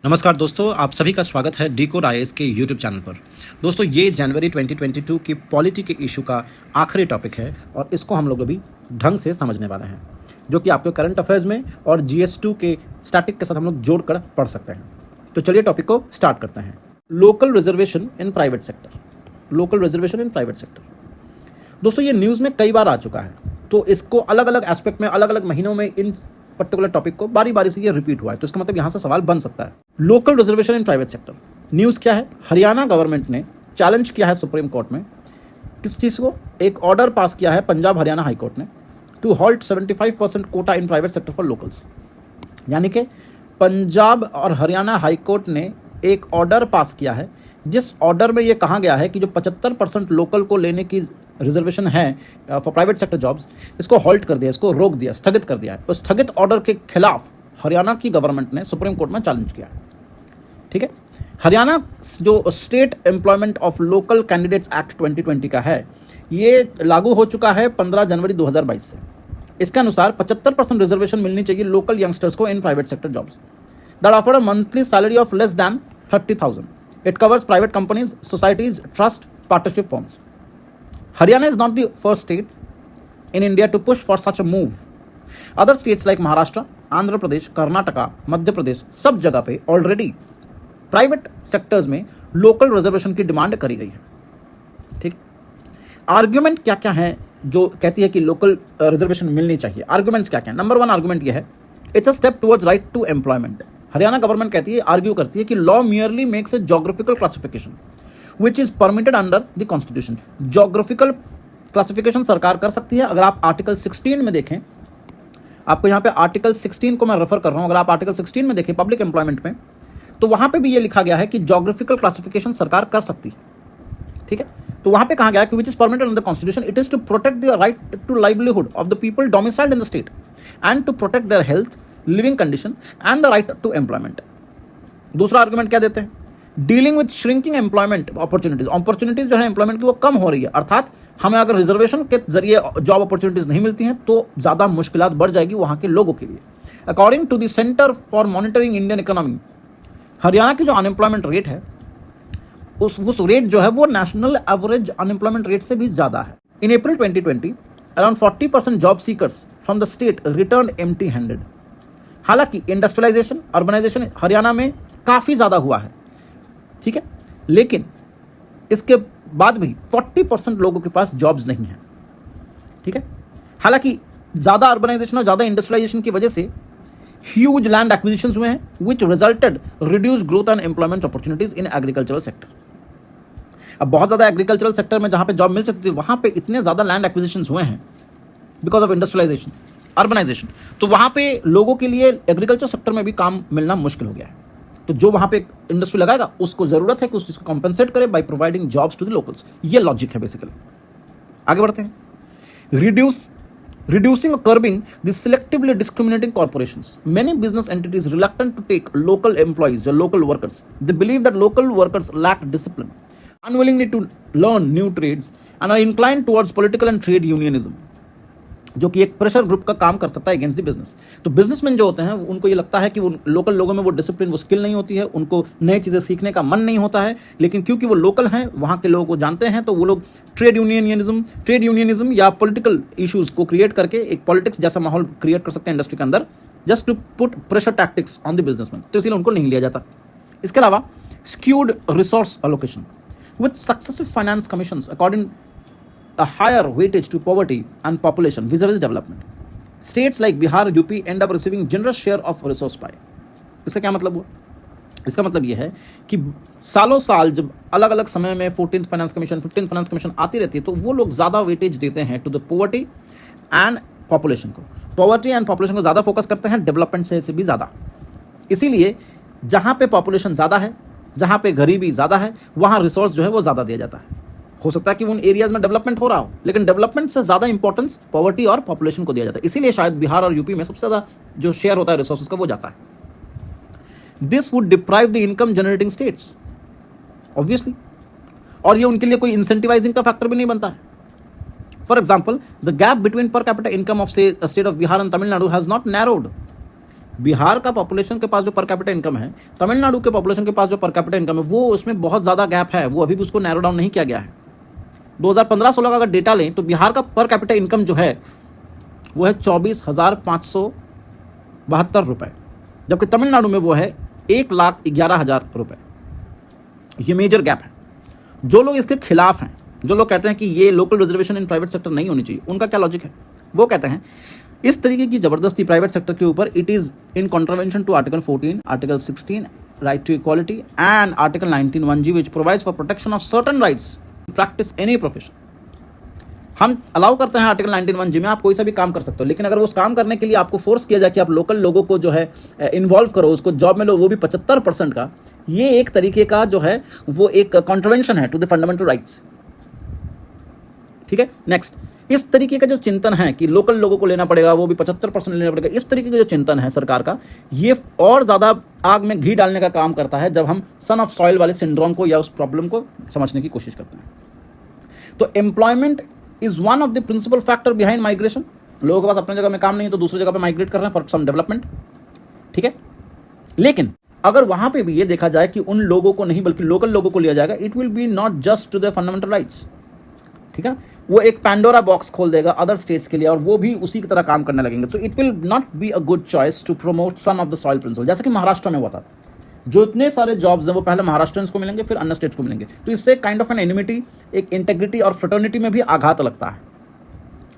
नमस्कार दोस्तों, आप सभी का स्वागत है डीकोड आईएएस के यूट्यूब चैनल पर। दोस्तों, ये जनवरी 2022 की पॉलिटी के इशू का आखिरी टॉपिक है और इसको हम लोग अभी ढंग से समझने वाले हैं, जो कि आपके करंट अफेयर्स में और GS2 के स्टैटिक के साथ हम लोग जोड़कर पढ़ सकते हैं। तो चलिए टॉपिक को स्टार्ट करते हैं। लोकल रिजर्वेशन इन प्राइवेट सेक्टर। लोकल रिजर्वेशन इन प्राइवेट सेक्टर दोस्तों, ये न्यूज़ में कई बार आ चुका है, तो इसको अलग अलग एस्पेक्ट में अलग अलग महीनों में इन पर्टिकुलर टॉपिक को बारी बारी से ये रिपीट हुआ है, तो इसका मतलब यहां से सवाल बन सकता है। लोकल रिजर्वेशन इन प्राइवेट सेक्टर न्यूज़ क्या है? हरियाणा गवर्नमेंट ने चैलेंज किया है सुप्रीम कोर्ट में। किस चीज़ को? एक ऑर्डर पास किया है पंजाब हरियाणा हाई कोर्ट ने to halt 75% quota in private sector for locals. यानी कि पंजाब और हरियाणा हाई कोर्ट ने एक ऑर्डर पास किया है, जिस ऑर्डर में ये कहा गया है कि जो 75% लोकल को लेने की रिजर्वेशन है फॉर प्राइवेट सेक्टर जॉब्स, इसको हॉल्ट कर दिया, इसको रोक दिया, स्थगित कर दिया है। उस स्थगित ऑर्डर के खिलाफ हरियाणा की गवर्नमेंट ने सुप्रीम कोर्ट में चैलेंज किया है। ठीक है, हरियाणा जो state employment of local candidates act 2020 का है, ये लागू हो चुका है 15 जनवरी 2022 से। इसके अनुसार 75% रिजर्वेशन मिलनी चाहिए लोकल यंगस्टर्स को इन private sector jobs that offer a monthly salary of less than 30,000. It covers private companies, societies, trust, partnership firms. Haryana is not the first state in India to push for such a move. Other states like Maharashtra, Andhra Pradesh, Karnataka, Madhya Pradesh, सब जगह पे already private sectors में local reservation की demand करी गई है। ठीक, argument क्या क्या है जो कहती है कि लोकल रिजर्वेशन मिलनी चाहिए? आर्ग्यूमेंट्स क्या क्या है? नंबर 1 आर्ग्यूमेंट ये है, it's a step towards right to employment. Haryana government कहती है, आर्ग्यू करती है कि law merely makes a geographical classification which is permitted under the constitution. Geographical classification सरकार कर सकती है। अगर आप आर्टिकल 16 में देखें, आपको यहाँ पे आर्टिकल 16 को मैं रेफर कर रहा हूँ, अगर आप आर्टिकल 16 में देखें पब्लिक एम्प्लॉयमेंट में, तो वहां पे भी ये लिखा गया है कि जोग्राफिकल क्लासिफिकेशन सरकार कर सकती है। ठीक है, तो वहां पे कहा गया है कि which is permitted under constitution, it is to protect the right to livelihood of the people domiciled in the state and to protect their health, living condition and the right to employment. दूसरा argument क्या देते हैं? Dealing with shrinking employment opportunities जो है employment की वो कम हो रही है, अर्थात हमें अगर रिजर्वेशन के जरिए जॉब अपॉर्चुनिटीज नहीं मिलती हैं तो ज्यादा मुश्किलात बढ़ जाएगी वहां के लोगों के लिए। According to the Centre for Monitoring Indian Economy, Haryana की जो अनएम्प्लॉयमेंट रेट है उस रेट जो है वो नेशनल एवरेज अनएम्प्लॉयमेंट रेट से भी ज्यादा है। इन अप्रैल 2020 around 40% job seekers from the state return empty handed. हालांकि इंडस्ट्रियलाइजेशन, अर्बनाइजेशन हरियाणा में काफी ज्यादा हुआ है, ठीक है, लेकिन इसके बाद भी 40% लोगों के पास जॉब्स नहीं है। ठीक है, हालांकि ज्यादा अर्बनाइजेशन और ज्यादा इंडस्ट्रियलाइजेशन की वजह से ह्यूज लैंड एक्विजिशंस हुए हैं which resulted reduced growth and employment opportunities in agricultural sector. अब बहुत ज्यादा एग्रीकल्चरल सेक्टर में जहां पे जॉब मिल सकती है, वहां पे इतने ज्यादा लैंड एक्विजिशंस हुए हैं बिकॉज ऑफ इंडस्ट्रियलाइजेशन, अर्बनाइजेशन, तो वहां पे लोगों के लिए एग्रीकल्चर सेक्टर में भी काम मिलना मुश्किल हो गया है। तो जो वहां पे इंडस्ट्री लगाएगा उसको जरूरत है कि उसको कॉम्पेंसेट करे by providing jobs to the locals. ये लॉजिक है बेसिकली। आगे बढ़ते हैं। Reducing or curbing the selectively discriminating corporations. Many business entities reluctant to take local employees or local workers. They believe that local workers lack discipline, unwilling to learn new trades, and are inclined towards political and trade unionism, जो कि एक pressure group का काम कर सकता है against the business. तो businessman जो होते हैं उनको ये लगता है कि वो लोकल लोगों में वो डिसिप्लिन, वो स्किल नहीं होती है, उनको नई चीज़ें सीखने का मन नहीं होता है, लेकिन क्योंकि वो लोकल हैं, वहाँ के लोगों को जानते हैं, तो वो लोग ट्रेड यूनियनिज्म या पॉलिटिकल इशूज़ को क्रिएट करके एक पॉलिटिक्स जैसा माहौल क्रिएट कर सकते हैं इंडस्ट्री के अंदर, just to put pressure tactics on the businessman. तो इसीलिए उनको नहीं लिया जाता। इसके अलावा skewed resource allocation with successive finance commissions according a higher weightage to poverty and population vis-a-vis development. States like Bihar, UP end up receiving generous share of resource pie. इसका क्या मतलब हुआ? इसका मतलब यह है कि सालों साल जब अलग अलग समय में 14th finance commission, 15th finance commission आती रहती है, तो वो लोग ज़्यादा वेटेज देते हैं to the poverty and population को। पॉवर्टी एंड पॉपुलेशन को ज़्यादा फोकस करते हैं, डेवलपमेंट से भी ज़्यादा। इसीलिए जहाँ पे पॉपुलेशन ज़्यादा है, जहाँ पे गरीबी ज़्यादा है, वहाँ रिसोर्स जो है वो ज़्यादा दिया जाता है। हो सकता है कि उन एरियाज में डेवलपमेंट हो रहा हो, लेकिन डेवलपमेंट से ज्यादा इंपॉर्टेंस पॉवर्टी और पॉपुलेशन को दिया जाता है। इसीलिए शायद बिहार और यूपी में सबसे ज्यादा जो शेयर होता है रिसोर्सेज का वो जाता है। This would deprive the income generating states obviously, और ये उनके लिए कोई इंसेंटिवाइजिंग का फैक्टर भी नहीं बनता है। For example, the gap between per capita income of state of Bihar and Tamil Nadu has not narrowed Bihar का पॉपुलेशन के पास जो पर कैपिटा इनकम है, तमिलनाडु के पॉपुलेशन के पास जो पर कैपिटा इनकम है, वो उसमें बहुत ज़्यादा गैप है, वो अभी भी उसको नैरो डाउन नहीं किया गया है। 2015-16 का अगर डेटा लें तो बिहार का पर कैपिटा इनकम जो है वो है 24,572 रुपये, जबकि तमिलनाडु में वो है 1,11,000 रुपये। ये मेजर गैप है। जो लोग इसके खिलाफ हैं, जो लोग कहते हैं कि ये लोकल रिजर्वेशन इन प्राइवेट सेक्टर नहीं होनी चाहिए, उनका क्या लॉजिक है? वो कहते हैं इस तरीके की जबरदस्ती प्राइवेट सेक्टर के ऊपर it is in contravention to article 14, article 16 right to equality and article 19(1)(g which provides for protection of certain rights to practice any profession. हम अलाउ करते हैं आर्टिकल 19(1)(g में आप कोई सा भी काम कर सकते हो, लेकिन अगर उस काम करने के लिए आपको फोर्स किया जाए कि आप लोकल लोगों को जो है इन्वॉल्व करो, उसको जॉब में लो, वो भी 75% का, ये एक तरीके का जो है वो एक कॉन्ट्रवेंशन है टू द फंडामेंटल राइट्स। ठीक है, नेक्स्ट, इस तरीके का जो चिंतन है कि लोकल लोगों को लेना पड़ेगा, वो भी 75% लेना पड़ेगा, इस तरीके का जो चिंतन है सरकार का, ये और ज़्यादा आग में घी डालने का काम करता है जब हम सन ऑफ सॉइल वाले सिंड्रोम को या उस प्रॉब्लम को समझने की कोशिश करते हैं। तो employment is one of the principal factor behind migration. लोगों के पास अपने जगह में काम नहीं है तो दूसरी जगह पे माइग्रेट कर रहे हैं फॉर सम डेवलपमेंट। ठीक है, लेकिन अगर वहां पे भी ये देखा जाए कि उन लोगों को नहीं बल्कि लोकल लोगों को लिया जाएगा, it will be not just to the fundamental rights. ठीक है, वो एक पैंडोरा बॉक्स खोल देगा अदर स्टेट्स के लिए और वो भी उसी की तरह काम करने लगेंगे। So it will not be a good choice to promote son of the soil principle, जैसे कि महाराष्ट्र में हुआ था। जो इतने सारे जॉब्स हैं वो पहले महाराष्ट्रियंस को मिलेंगे, फिर अन्य स्टेट्स को मिलेंगे। तो इससे काइंड ऑफ एन एनिमिटी, एक इंटेग्रिटी और फ्रेटर्निटी में भी आघात लगता है।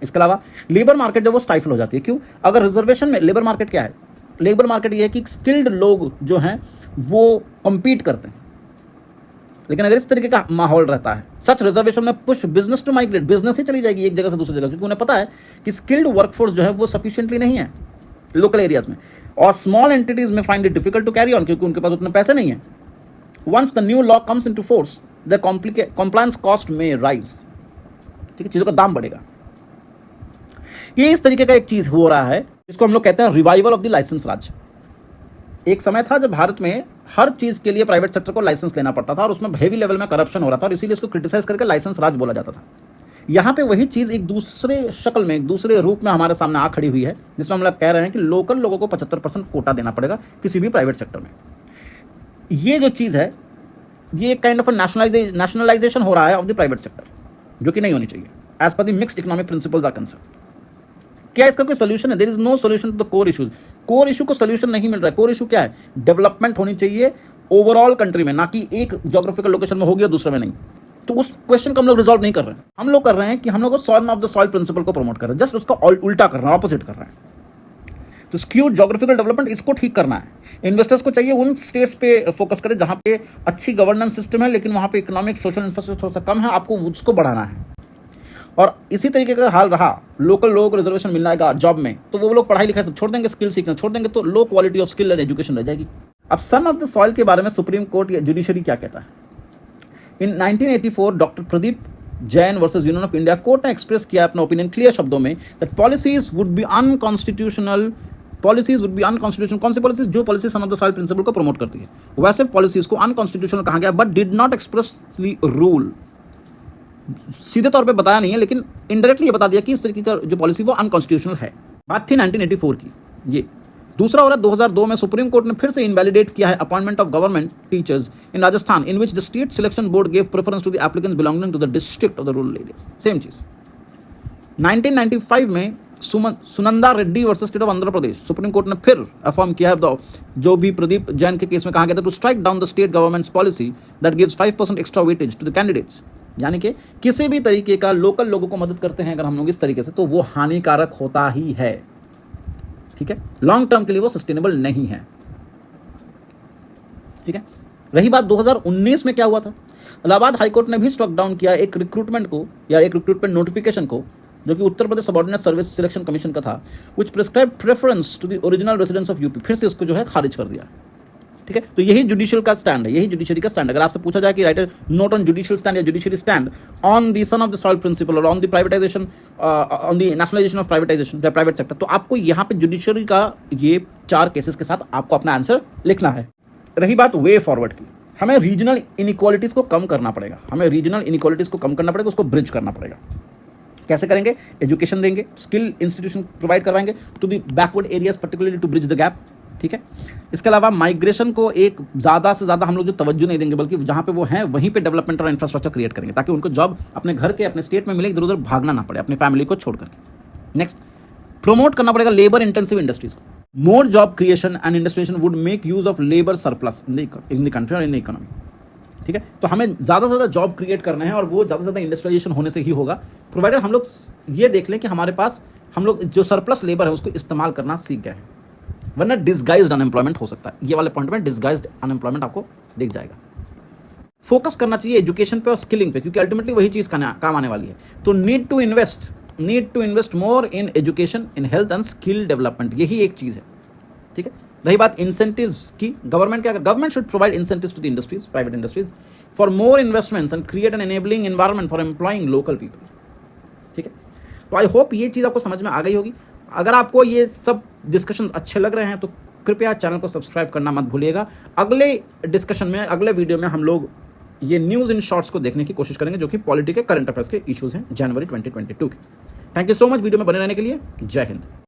इसके अलावा लेबर मार्केट जब वो स्टाइफल हो जाती है, क्यों? अगर रिजर्वेशन में लेबर मार्केट क्या है? लेबर मार्केट ये है कि स्किल्ड लोग जो हैं वो कम्पीट करते हैं, लेकिन अगर इस तरीके का माहौल रहता है, सच रिजर्वेशन में push business to migrate, business ही चली जाएगी एक जगह से दूसरी जगह, क्योंकि उन्हें पता है कि स्किल्ड वर्कफोर्स जो है वो सफिशिएंटली नहीं है लोकल एरियाज में, और स्मॉल एंटिटीज में find it difficult to carry on क्योंकि उनके पास उतने पैसे नहीं है। Once the new law comes into force the compliance cost में राइज। ठीक है, चीजों का दाम बढ़ेगा। ये इस तरीके का एक चीज हो रहा है, इसको हम लोग कहते हैं रिवाइवल ऑफ द लाइसेंस राज। एक समय था जब भारत में हर चीज के लिए प्राइवेट सेक्टर को लाइसेंस लेना पड़ता था और उसमें हेवी लेवल में करप्शन हो रहा था और इसीलिए इसको क्रिटिसाइज करके लाइसेंस राज बोला जाता था। यहां पे वही चीज एक दूसरे शक्ल में, एक दूसरे रूप में हमारे सामने आ खड़ी हुई है, जिसमें हम लोग कह रहे हैं कि लोकल लोगों को 75% कोटा देना पड़ेगा किसी भी प्राइवेट सेक्टर में। ये जो चीज है ये काइंड ऑफ नेशनलाइजेशन हो रहा है ऑफ द प्राइवेट सेक्टर, जो कि नहीं होनी चाहिए as per the mixed economic principles are concern. क्या इसका कोई सोल्यूशन है? There is no solution to the core issues. Core issue को सोल्यूशन नहीं मिल रहा है। कोर इशू क्या है? डेवलपमेंट होनी चाहिए ओवरऑल कंट्री में, ना कि एक ज्योग्राफिकल लोकेशन में होगी और दूसरे में नहीं। तो उस क्वेश्चन को हम लोग रिजॉल्व नहीं कर रहे हैं। हम लोग कर रहे हैं कि हम लोग soil of the soil principle को प्रमोट कर रहे हैं, जस्ट उसका उल्टा कर रहे हैं, ऑपोजिट कर रहे हैं। तो स्क्यूड ज्योग्राफिकल डेवलपमेंट, इसको ठीक करना है। इन्वेस्टर्स को चाहिए उन स्टेट्स पे फोकस करें जहां पे अच्छी गवर्नेंस सिस्टम है लेकिन वहां पे इकोनॉमिक सोशल इंफ्रास्ट्रक्चर थोड़ा सा कम है, आपको उसको बढ़ाना है। और इसी तरीके का हाल रहा, लोकल लोगों को रिजर्वेशन मिलना जॉब में, तो वो लोग पढ़ाई लिखाई सब छोड़ देंगे, स्किल सीखना छोड़ देंगे, तो low quality of skill and education रह जाएगी। अब सन ऑफ द सॉइल के बारे में सुप्रीम कोर्ट या जुडिशरी क्या कहता है? In 1984 doctor Pradeep Jain versus Union of India court ने एक्सप्रेस किया अपना ओपिनियन क्लियर शब्दों में that policies would be unconstitutional. Policies would be unconstitutional. कौन सी पॉलिसीज? जो policy son of the soil principle को प्रमोट करती है, वैसे पॉलिसीज को अनकॉन्स्टिट्यूशनल कहा गया, but did not expressly rule. सीधे तौर पे बताया नहीं है लेकिन इनडायरेक्टली ये बता दिया कि इस तरीके का जो पॉलिसी वो अनकॉन्स्टिट्यूशनल है। बात थी 1984 की। ये दूसरा हो रहा है 2002 में सुप्रीम कोर्ट ने फिर से इनवैलिडेट किया है appointment of government teachers in Rajasthan in which the state selection board gave preference to the applicants belonging to the district of the rural areas. Same चीज 1995 में Sunanda Reddy versus state of Andhra Pradesh, supreme court ने फिर affirm किया है जो भी प्रदीप जैन के case में कहा गया था to strike down the state governments policy that gives 5% extra weightage to the candidates. यानी कि किसी भी तरीके का लोकल लोगों को मदद करते हैं अगर हम लोग इस तरीके से, तो वो हानिकारक होता ही है। ठीक है, लॉन्ग टर्म के लिए वो सस्टेनेबल नहीं है। ठीक है, रही बात 2019 में क्या हुआ था, इलाहाबाद हाईकोर्ट ने भी स्ट्रक डाउन किया एक रिक्रूटमेंट को या एक रिक्रूटमेंट नोटिफिकेशन को जो कि Uttar Pradesh subordinate service selection commission का था, which prescribe preference to the original residents of UP. फिर से उसको जो है खारिज कर दिया। ठीक है, तो यही जुडिशियल का स्टैंड है, यही जुडिशरी का स्टैंड। अगर आपसे पूछा जाए कि write note on judicial stand या judiciary stand on the son of the soil principle और on the privatisation, on the nationalisation of privatisation या प्राइवेट सेक्टर, तो आपको यहाँ पे जुडिशरी का ये 4 केसेस के साथ आपको अपना आंसर लिखना है। रही बात वे फॉरवर्ड की, हमें रीजनल इनइक्वालिटीज को कम करना पड़ेगा, हमें रीजनल इनइक्वालिटीज को कम करना पड़ेगा, उसको ब्रिज करना पड़ेगा। कैसे करेंगे? एजुकेशन देंगे, स्किल इंस्टीट्यूशन प्रोवाइड करवाएंगे to the backward areas particularly to bridge the gap. ठीक है। इसके अलावा माइग्रेशन को एक ज़्यादा से ज़्यादा हम लोग जो तवज्जो नहीं देंगे, बल्कि जहाँ पे वो हैं वहीं पे डेवलपमेंट और इंफ्रास्ट्रक्चर क्रिएट करेंगे, ताकि उनको जॉब अपने घर के, अपने स्टेट में मिले, इधर उधर भागना ना पड़े अपनी फैमिली को छोड़ करके। नेक्स्ट, प्रमोट करना पड़ेगा लेबर इंटेंसिव इंडस्ट्रीज को। More job creation and industrialisation would make use of labour surplus in the country और इन द इकोनॉमी। ठीक है, तो हमें ज़्यादा से ज़्यादा जॉब क्रिएट करना है और वो ज़्यादा से ज़्यादा इंडस्ट्रियलाइजेशन होने से ही होगा, प्रोवाइडर हम लोग ये देख लें कि हमारे पास हम लोग जो सरप्लस लेबर है उसको इस्तेमाल करना सीख गए हैं, वरना डिसगाइज्ड अनएम्प्लॉयमेंट हो सकता है। ये वाले पॉइंट में डिसगाइज्ड अनएम्प्लॉयमेंट आपको दिख जाएगा। फोकस करना चाहिए एजुकेशन पे और स्किलिंग पे, क्योंकि अल्टीमेटली वही चीज़ काम आने वाली है। तो need to invest more in education, in health and skill development, यही एक चीज़ है। ठीक है, रही बात इंसेंटिव्स की, government should provide incentives to the industries, private industries, for more investments and create an enabling environment for employing local people. ठीक है, तो आई होप ये चीज़ आपको समझ में आ गई होगी। अगर आपको ये सब डिस्कशन अच्छे लग रहे हैं तो कृपया चैनल को सब्सक्राइब करना मत भूलिएगा। अगले डिस्कशन में, अगले वीडियो में हम लोग ये न्यूज़ इन शॉर्ट्स को देखने की कोशिश करेंगे, जो कि पॉलिटी के करंट अफेयर्स के इश्यूज़ हैं जनवरी 2022 के। Thank you so much video में बने रहने के लिए। जय हिंद।